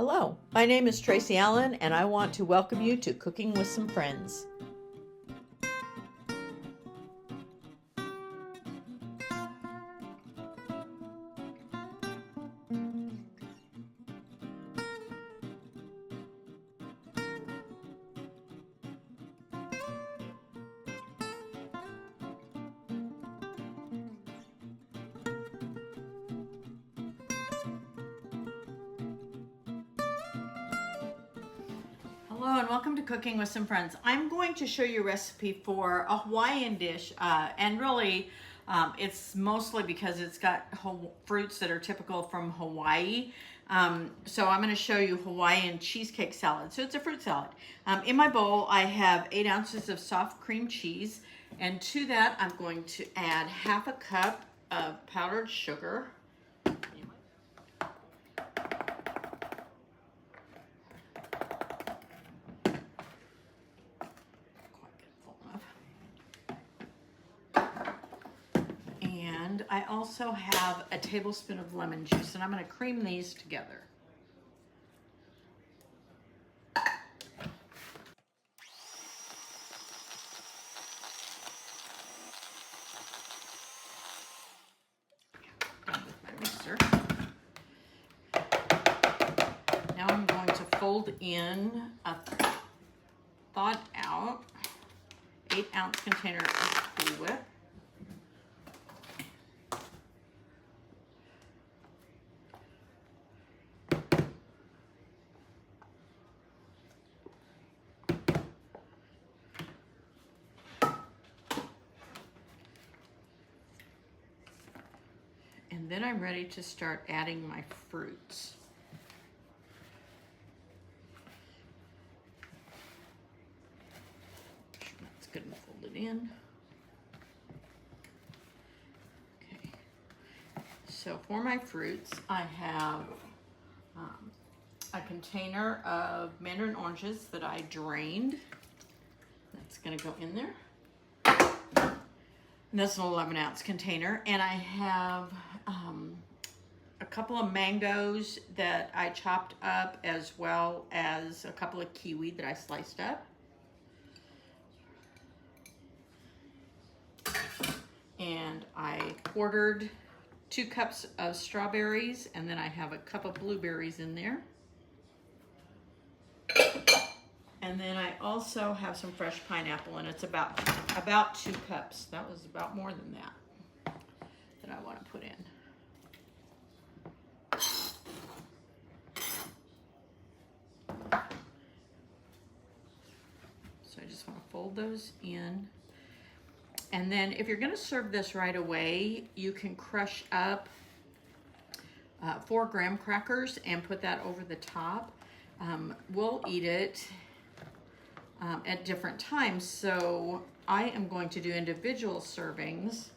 Hello, my name is Tracy Allen, and I want to welcome you to Cooking with Some Friends. Hello and welcome to Cooking with Some Friends. I'm going to show you a recipe for a Hawaiian dish, and really it's mostly because it's got fruits that are typical from Hawaii. So I'm going to show you Hawaiian cheesecake salad. So it's a fruit salad. In my bowl I have 8 ounces of soft cream cheese, and to that I'm going to add half a cup of powdered sugar. I also have a tablespoon of lemon juice, and I'm going to cream these together. Done with my mixer. Now I'm going to fold in a thawed out 8-ounce container of Cool Whip. And then I'm ready to start adding my fruits. That's good and fold it in. Okay. So for my fruits, I have a container of mandarin oranges that I drained. That's going to go in there. And that's an 11-ounce container. And I have a couple of mangoes that I chopped up, as well as a couple of kiwi that I sliced up. And I quartered 2 cups of strawberries, and then I have a cup of blueberries in there. And then I also have some fresh pineapple, and it's about 2 cups. That was about more than that I want to put in. So I just want to fold those in. And then if you're going to serve this right away, you can crush up 4 graham crackers and put that over the top. We'll eat it at different times, so I am going to do individual servings,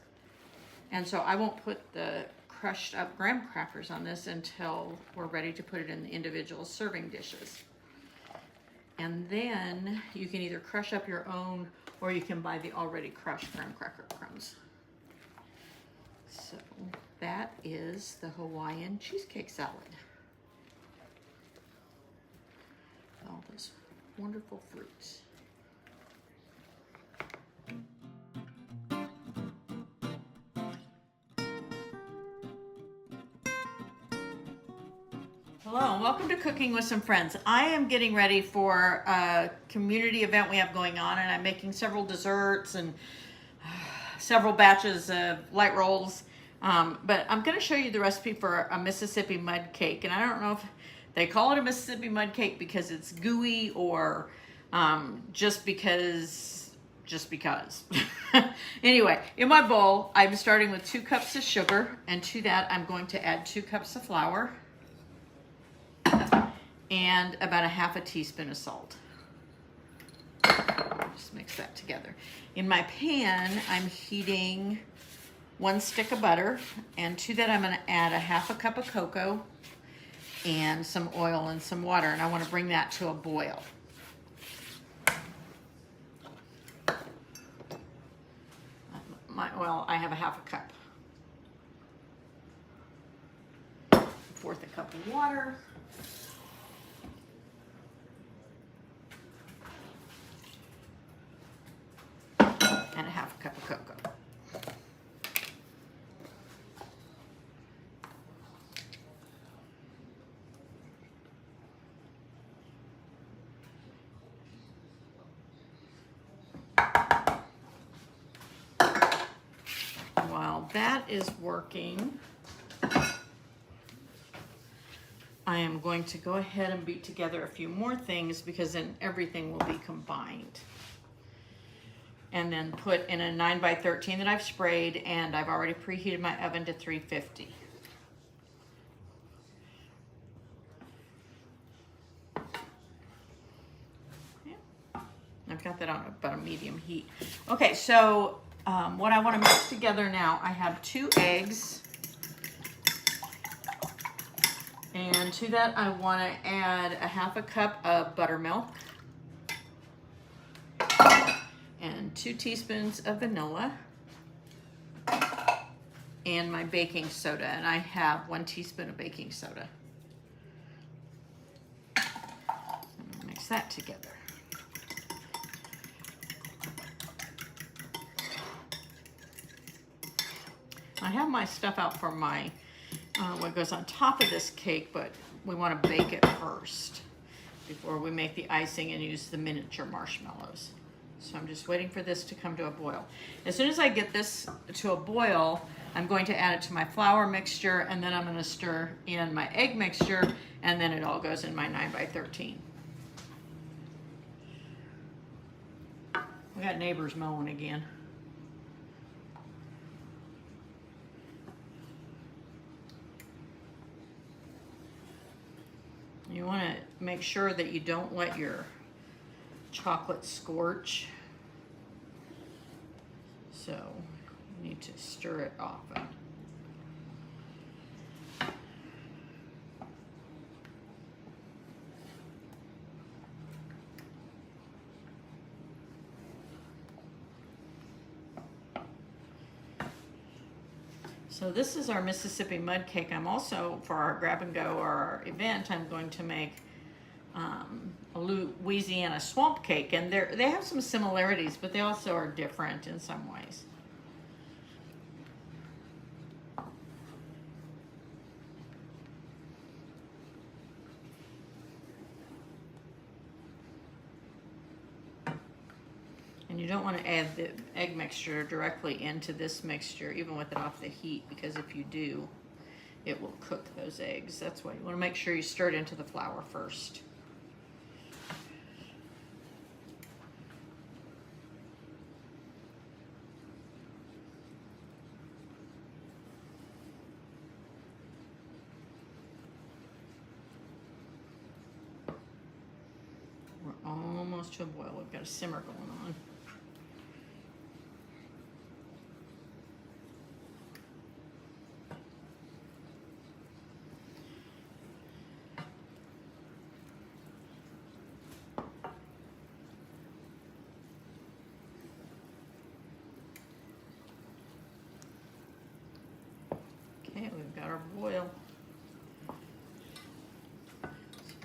and so I won't put the crushed up graham crackers on this until we're ready to put it in the individual serving dishes. And then you can either crush up your own, or you can buy the already crushed graham cracker crumbs. So that is the Hawaiian cheesecake salad. All those wonderful fruits. Hello and welcome to Cooking with Some Friends. I am getting ready for a community event we have going on, and I'm making several desserts and several batches of light rolls. But I'm going to show you the recipe for a Mississippi mud cake, and I don't know if they call it a Mississippi mud cake because it's gooey, or just because. Anyway, in my bowl, I'm starting with 2 cups of sugar, and to that I'm going to add 2 cups of flour and about a half a teaspoon of salt. Just mix that together. In my pan, I'm heating 1 stick of butter, and to that I'm going to add a half a cup of cocoa and some oil and some water, and I want to bring that to a boil. My oil, I have a half a cup. 1/4 cup of water. that is working, I am going to go ahead and beat together a few more things because then everything will be combined. And then put in a 9x13 that I've sprayed, and I've already preheated my oven to 350. I've got that on about a medium heat. Okay, so what I want to mix together now, I have 2 eggs. And to that, I want to add a 1/2 cup of buttermilk and 2 teaspoons of vanilla and my baking soda. And I have 1 teaspoon of baking soda. Mix that together. I have my stuff out for my what goes on top of this cake, but we want to bake it first before we make the icing and use the miniature marshmallows. So I'm just waiting for this to come to a boil. As soon as I get this to a boil, I'm going to add it to my flour mixture, and then I'm going to stir in my egg mixture, and then it all goes in my 9x13. We got neighbors mowing again. You want to make sure that you don't let your chocolate scorch. So you need to stir it often. So this is our Mississippi mud cake. I'm also, for our grab and go or our event, I'm going to make a Louisiana swamp cake. And they have some similarities, but they also are different in some ways. And you don't want to add the egg mixture directly into this mixture, even with it off the heat, because if you do, it will cook those eggs. That's why you want to make sure you stir it into the flour first. We're almost to a boil. We've got a simmer going on. Okay, we've got our boil. So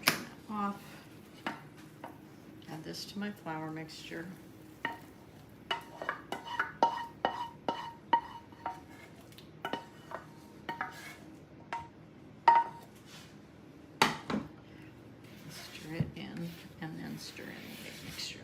turn that off. Add this to my flour mixture. Stir it in, and then stir in the egg mixture.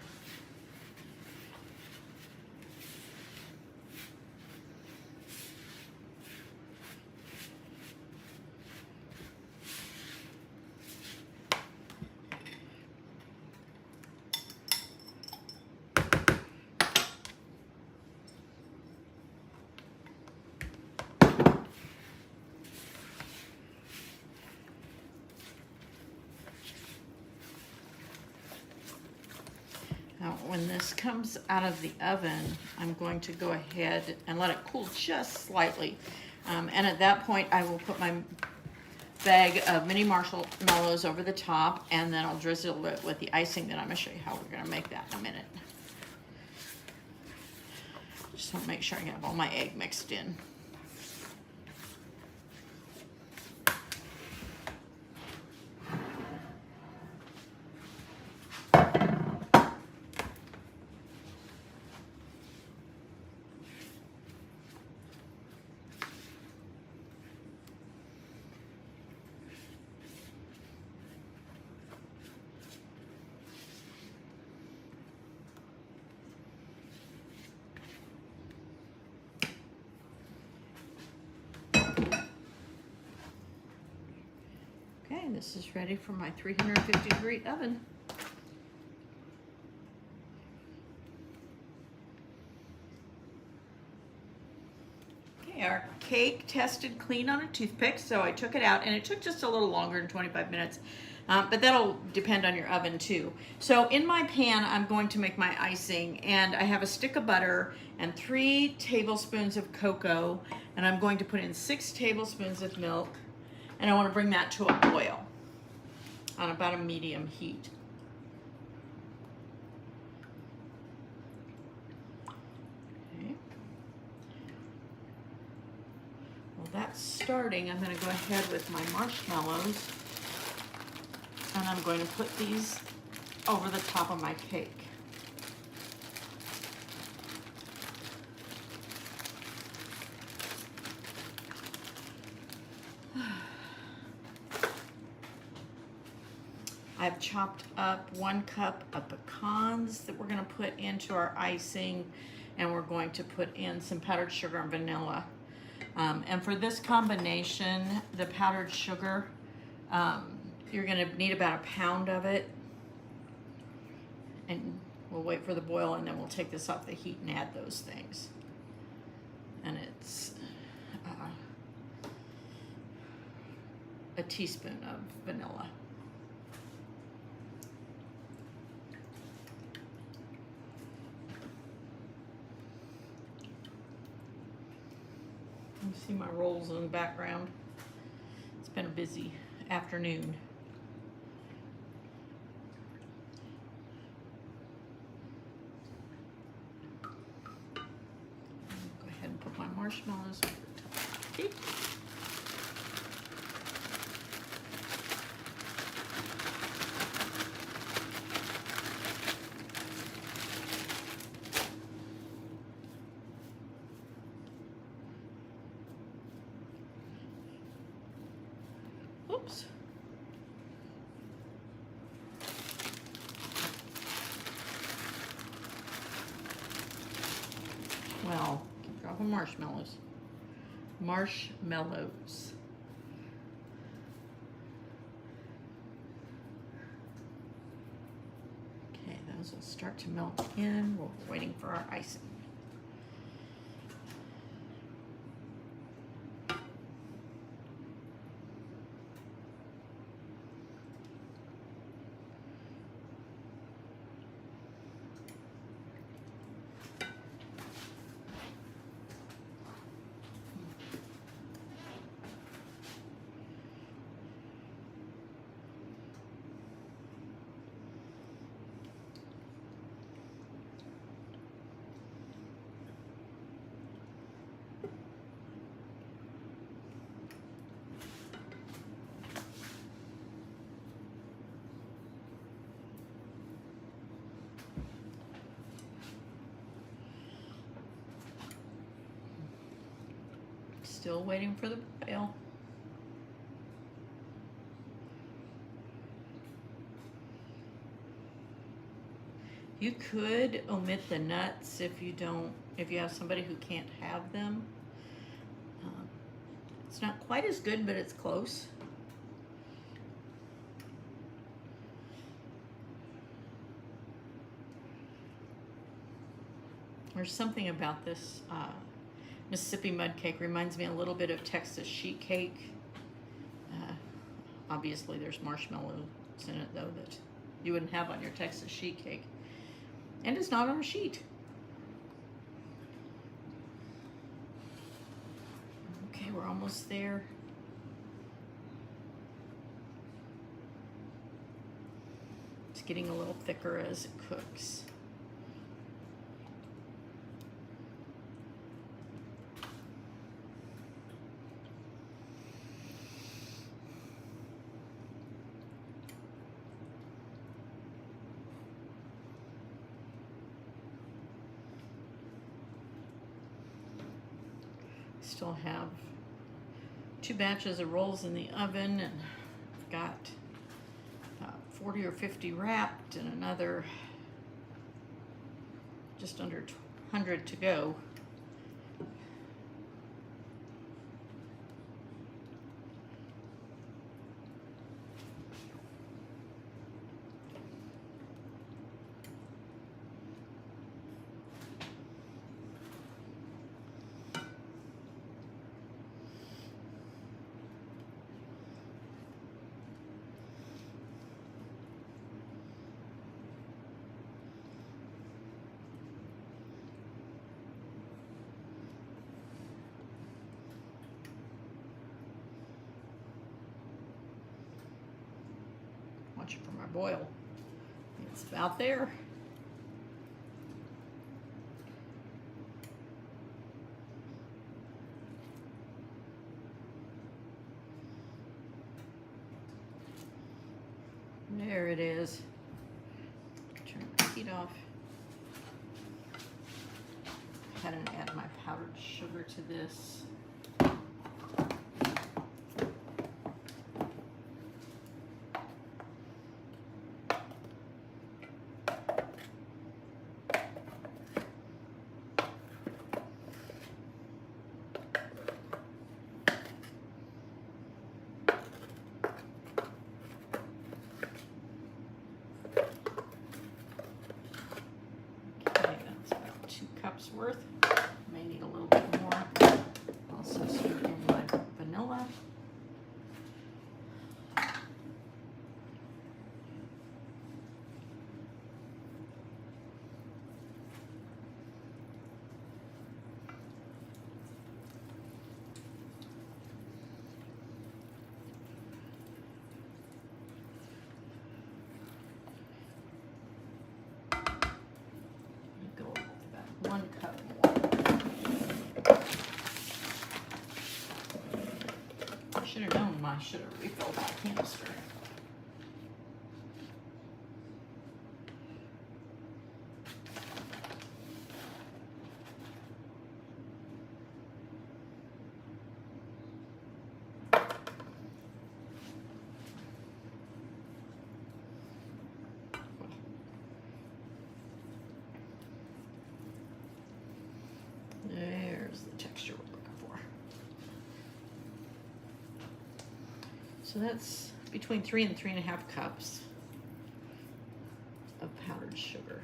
Now, when this comes out of the oven, I'm going to go ahead and let it cool just slightly. And at that point, I will put my bag of mini marshmallows over the top, and then I'll drizzle it with the icing that I'm going to show you how we're going to make that in a minute. Just want to make sure I have all my egg mixed in. this is ready for my 350-degree oven. Okay, our cake tested clean on a toothpick, so I took it out, and it took just a little longer than 25 minutes, but that'll depend on your oven too. So in my pan, I'm going to make my icing, and I have a stick of butter and 3 tablespoons of cocoa, and I'm going to put in 6 tablespoons of milk, and I want to bring that to a boil on about a medium heat. Okay. Well, that's starting. I'm going to go ahead with my marshmallows, and I'm going to put these over the top of my cake. I've chopped up 1 cup of pecans that we're going to put into our icing, and we're going to put in some powdered sugar and vanilla. And for this combination, the powdered sugar, you're going to need about 1 pound of it. And we'll wait for the boil, and then we'll take this off the heat and add those things. And it's a teaspoon of vanilla. You see my rolls in the background. It's been a busy afternoon. Go ahead and put my marshmallows over the top of the cake. Oops. Well, drop of marshmallows. Marshmallows. Okay, those will start to melt in. We're waiting for our icing. Still waiting for the boil. You could omit the nuts if you have somebody who can't have them. It's not quite as good, but it's close. There's something about this Mississippi mud cake reminds me a little bit of Texas sheet cake. Obviously there's marshmallows in it though that you wouldn't have on your Texas sheet cake. And it's not on a sheet. Okay, we're almost there. It's getting a little thicker as it cooks. Still have 2 batches of rolls in the oven, and I've got 40 or 50 wrapped and another just under 100 to go. watching for my boil. It's about there. There it is. Turn the heat off. Go ahead and add my powdered sugar to this. Worth. May need a little bit more. Also stir in my vanilla. Go with about 1 cup more. I should have known I should have refilled my canister. There's the texture we're looking for. So that's between 3 and 3.5 cups of powdered sugar.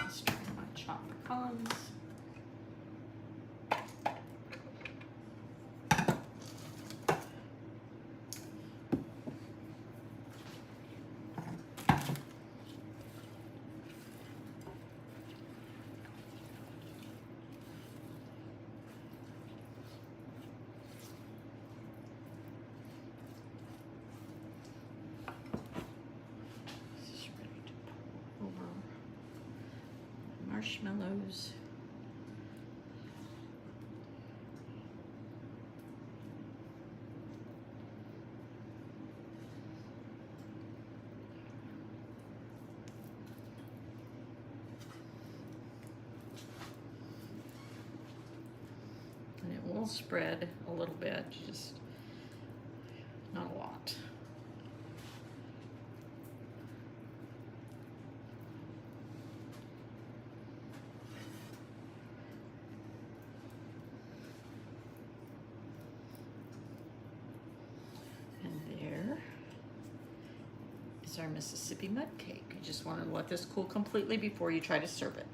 Stir in my chopped pecans. Marshmallows. And it will spread a little bit, just not a lot. Our Mississippi mud cake. You just want to let this cool completely before you try to serve it.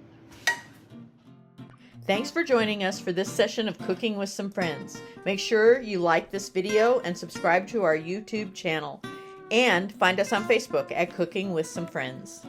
Thanks for joining us for this session of Cooking with Some Friends. Make sure you like this video and subscribe to our YouTube channel. And find us on Facebook at Cooking with Some Friends.